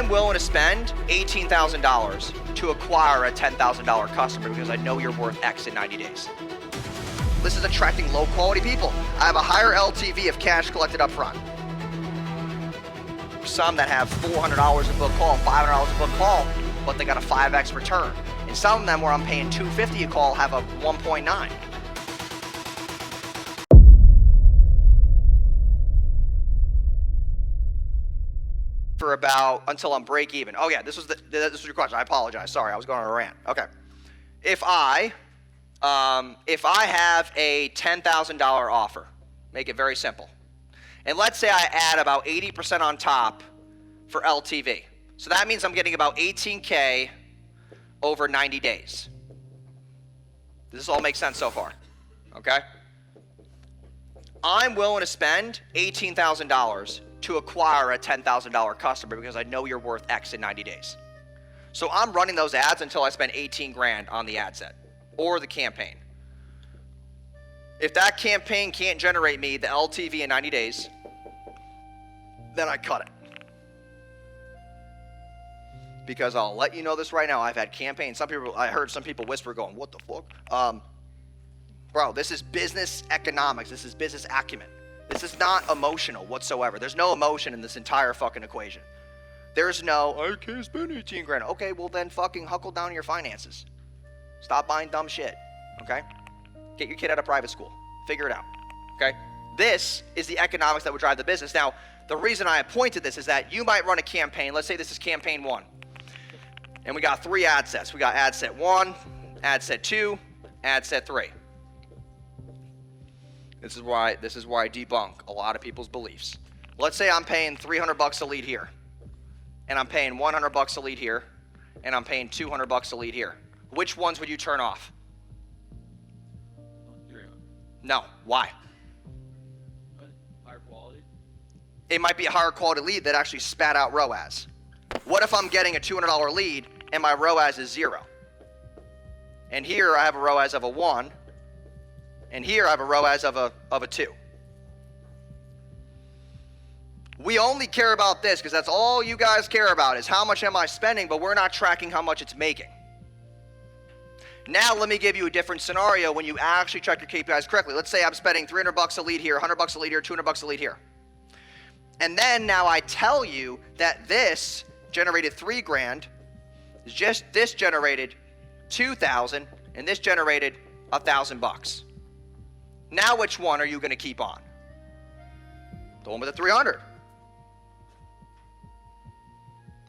I'm willing to spend $18,000 to acquire a $10,000 customer because I know you're worth X in 90 days. This is attracting low quality people. I have a higher LTV of cash collected up front. Some that have $400 a book call, $500 a book call, but they got a 5X return. And some of them where I'm paying $250 a call have a 1.9. For about until I'm break even. Oh yeah, this was your question. I apologize. Sorry, I was going on a rant. Okay. If I have a $10,000 offer, make it very simple. And let's say I add about 80% on top for LTV. So that means I'm getting about 18K over 90 days. Does this all make sense so far? Okay. I'm willing to spend $18,000 to acquire a $10,000 customer because I know you're worth X in 90 days. So I'm running those ads until I spend 18 grand on the ad set or the campaign. If that campaign can't generate me the LTV in 90 days, then I cut it. Because I'll let you know this right now, I've had campaigns, I heard some people whisper going, what the fuck? Bro, this is business economics, this is business acumen. This is not emotional whatsoever. There's no emotion in this entire fucking equation. There's no, I can't spend 18 grand. Okay, well then fucking huckle down your finances. Stop buying dumb shit, okay? Get your kid out of private school. Figure it out, okay? This is the economics that would drive the business. Now, the reason I appointed this is that you might run a campaign. Let's say this is campaign 1. And we got 3 ad sets. We got ad set 1, ad set 2, ad set 3. This is why I debunk a lot of people's beliefs. Let's say I'm paying $300 a lead here, and I'm paying $100 a lead here, and I'm paying $200 a lead here. Which ones would you turn off? No. Why? Higher quality. It might be a higher quality lead that actually spat out ROAS. What if I'm getting a $200 lead and my ROAS is 0? And here I have a ROAS of a 1. And here I have a ROAS of a 2. We only care about this because that's all you guys care about is how much am I spending, but we're not tracking how much it's making. Now let me give you a different scenario when you actually track your KPIs correctly. Let's say I'm spending $300 a lead here, $100 a lead here, $200 a lead here. And then now I tell you that this generated 3 grand, this generated 2,000, and this generated $1,000. Now which one are you going to keep on? The one with the 300.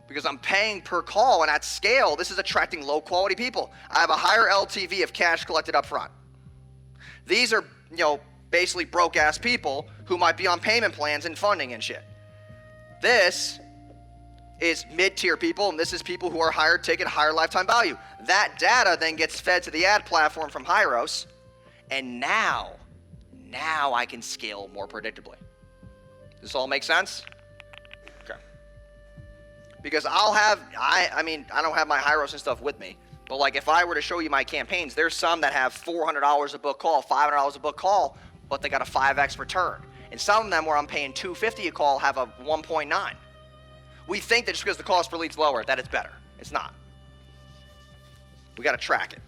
Because I'm paying per call, and at scale, this is attracting low quality people. I have a higher LTV of cash collected up front. These are, basically broke ass people who might be on payment plans and funding and shit. This is mid-tier people, and this is people who are higher ticket, higher lifetime value. That data then gets fed to the ad platform from Hyros, and now I can scale more predictably. Does this all make sense? Okay. Because I don't have my Hyros and stuff with me, but like if I were to show you my campaigns, there's some that have $400 a book call, $500 a book call, but they got a 5X return. And some of them where I'm paying $250 a call have a 1.9. We think that just because the cost per lead's lower, that it's better. It's not. We got to track it.